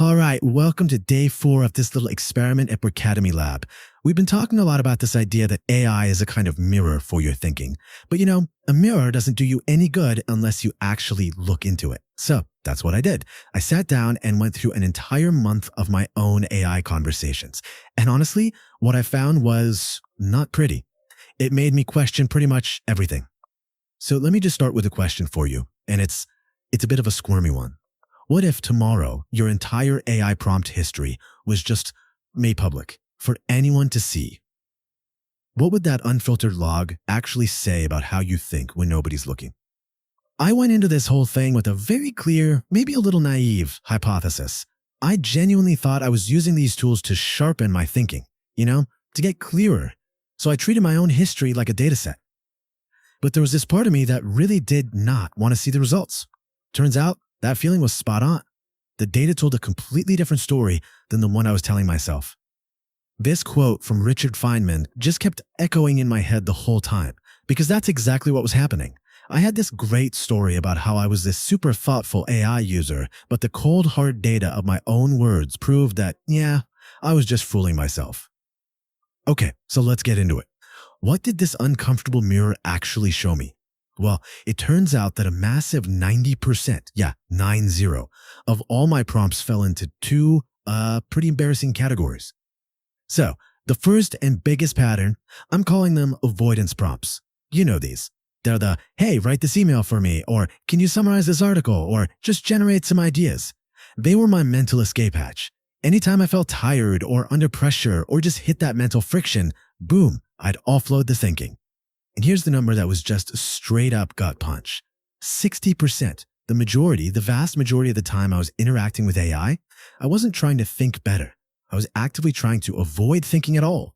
All right, welcome to day 4 of this little experiment at Berkademy lab. We've been talking a lot about this idea that AI is a kind of mirror for your thinking. But a mirror doesn't do you any good unless you actually look into it. So that's what I did. I sat down and went through an entire month of my own AI conversations. And honestly, what I found was not pretty. It made me question pretty much everything. So let me just start with a question for you, and it's a bit of a squirmy one. What if tomorrow your entire AI prompt history was just made public for anyone to see? What would that unfiltered log actually say about how you think when nobody's looking? I went into this whole thing with a very clear, maybe a little naive hypothesis. I genuinely thought I was using these tools to sharpen my thinking, to get clearer. So I treated my own history like a dataset. But there was this part of me that really did not want to see the results. Turns out, that feeling was spot on. The data told a completely different story than the one I was telling myself. This quote from Richard Feynman just kept echoing in my head the whole time, because that's exactly what was happening. I had this great story about how I was this super thoughtful AI user, but the cold hard data of my own words proved that, I was just fooling myself. Okay, so let's get into it. What did this uncomfortable mirror actually show me? Well, it turns out that a massive 90%, 90, of all my prompts fell into two pretty embarrassing categories. So, the first and biggest pattern, I'm calling them avoidance prompts. You know these. They're the, hey, write this email for me, or can you summarize this article, or just generate some ideas. They were my mental escape hatch. Anytime I felt tired or under pressure or just hit that mental friction, boom, I'd offload the thinking. And here's the number that was just a straight up gut punch. 60%, the vast majority of the time I was interacting with AI, I wasn't trying to think better. I was actively trying to avoid thinking at all.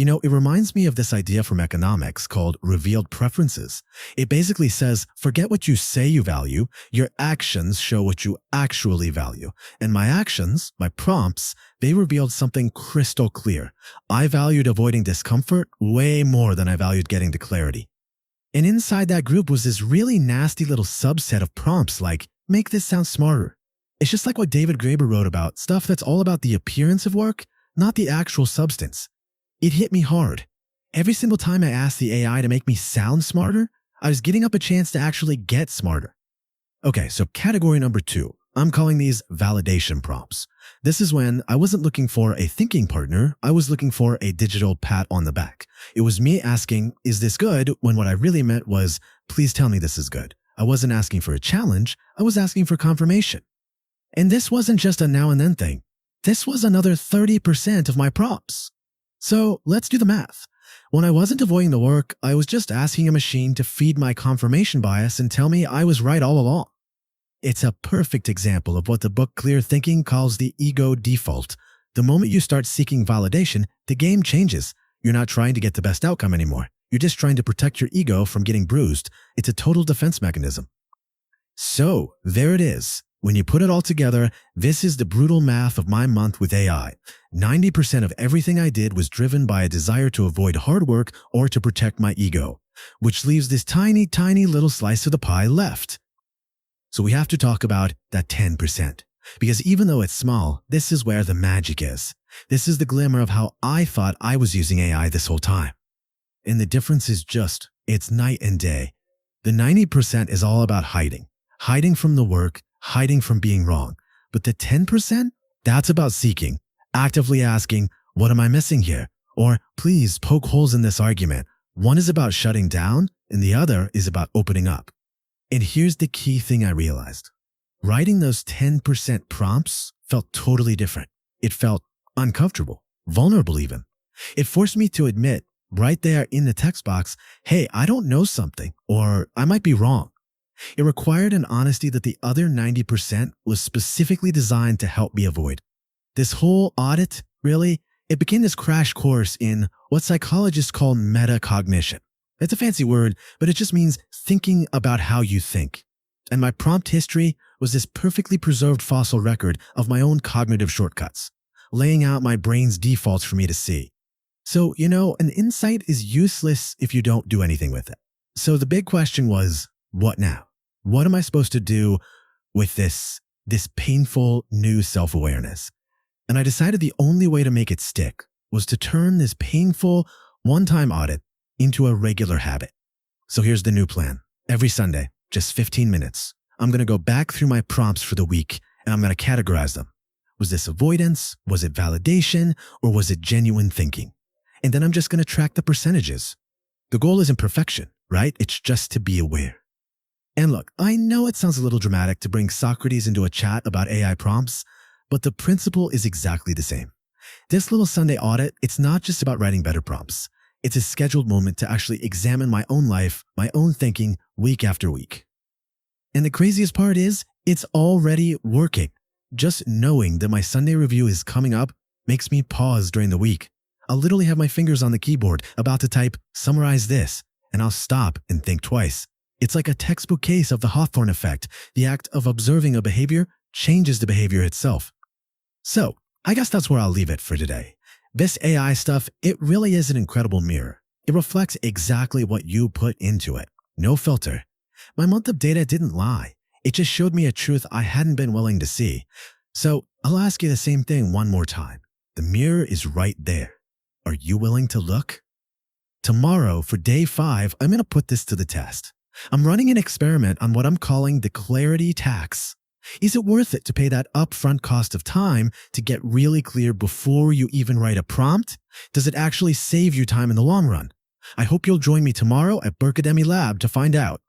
It reminds me of this idea from economics called revealed preferences. It basically says, forget what you say you value, your actions show what you actually value. And my actions, my prompts, they revealed something crystal clear. I valued avoiding discomfort way more than I valued getting to clarity. And inside that group was this really nasty little subset of prompts like, make this sound smarter. It's just like what David Graeber wrote about, stuff that's all about the appearance of work, not the actual substance. It hit me hard. Every single time I asked the AI to make me sound smarter, I was getting up a chance to actually get smarter. Okay, so category number 2, I'm calling these validation prompts. This is when I wasn't looking for a thinking partner, I was looking for a digital pat on the back. It was me asking, is this good, when what I really meant was, please tell me this is good. I wasn't asking for a challenge, I was asking for confirmation. And this wasn't just a now and then thing. This was another 30% of my prompts. So let's do the math. When I wasn't avoiding the work, I was just asking a machine to feed my confirmation bias and tell me I was right all along. It's a perfect example of what the book Clear Thinking calls the ego default. The moment you start seeking validation, the game changes. You're not trying to get the best outcome anymore. You're just trying to protect your ego from getting bruised. It's a total defense mechanism. So there it is. When you put it all together, this is the brutal math of my month with AI. 90% of everything I did was driven by a desire to avoid hard work or to protect my ego, which leaves this tiny, tiny little slice of the pie left. So we have to talk about that 10%. Because even though it's small, this is where the magic is. This is the glimmer of how I thought I was using AI this whole time. And the difference is it's night and day. The 90% is all about hiding from the work, hiding from being wrong. But the 10%, that's about seeking, actively asking, what am I missing here? Or please poke holes in this argument. One is about shutting down and the other is about opening up. And here's the key thing I realized. Writing those 10% prompts felt totally different. It felt uncomfortable, vulnerable even. It forced me to admit right there in the text box, hey, I don't know something, or I might be wrong. It required an honesty that the other 90% was specifically designed to help me avoid. This whole audit, really, it became this crash course in what psychologists call metacognition. It's a fancy word, but it just means thinking about how you think. And my prompt history was this perfectly preserved fossil record of my own cognitive shortcuts, laying out my brain's defaults for me to see. So, an insight is useless if you don't do anything with it. So the big question was, what now? What am I supposed to do with this this painful new self-awareness. And I decided the only way to make it stick was to turn this painful one-time audit into a regular habit. So here's the new plan. Every Sunday, just 15 minutes, I'm going to go back through my prompts for the week and I'm going to categorize them. Was this avoidance? Was it validation? Or was it genuine thinking? And then I'm just going to track the percentages. The goal isn't perfection, right? It's just to be aware. And look, I know it sounds a little dramatic to bring Socrates into a chat about AI prompts, but the principle is exactly the same. This little Sunday audit, it's not just about writing better prompts. It's a scheduled moment to actually examine my own life, my own thinking, week after week. And the craziest part is, it's already working. Just knowing that my Sunday review is coming up makes me pause during the week. I'll literally have my fingers on the keyboard about to type, summarize this, and I'll stop and think twice. It's like a textbook case of the Hawthorne effect. The act of observing a behavior changes the behavior itself. So, I guess that's where I'll leave it for today. This AI stuff, it really is an incredible mirror. It reflects exactly what you put into it. No filter. My month of data didn't lie. It just showed me a truth I hadn't been willing to see. So, I'll ask you the same thing one more time. The mirror is right there. Are you willing to look? Tomorrow, for day 5, I'm going to put this to the test. I'm running an experiment on what I'm calling the clarity tax. Is it worth it to pay that upfront cost of time to get really clear before you even write a prompt? Does it actually save you time in the long run? I hope you'll join me tomorrow at Berkademy Lab to find out.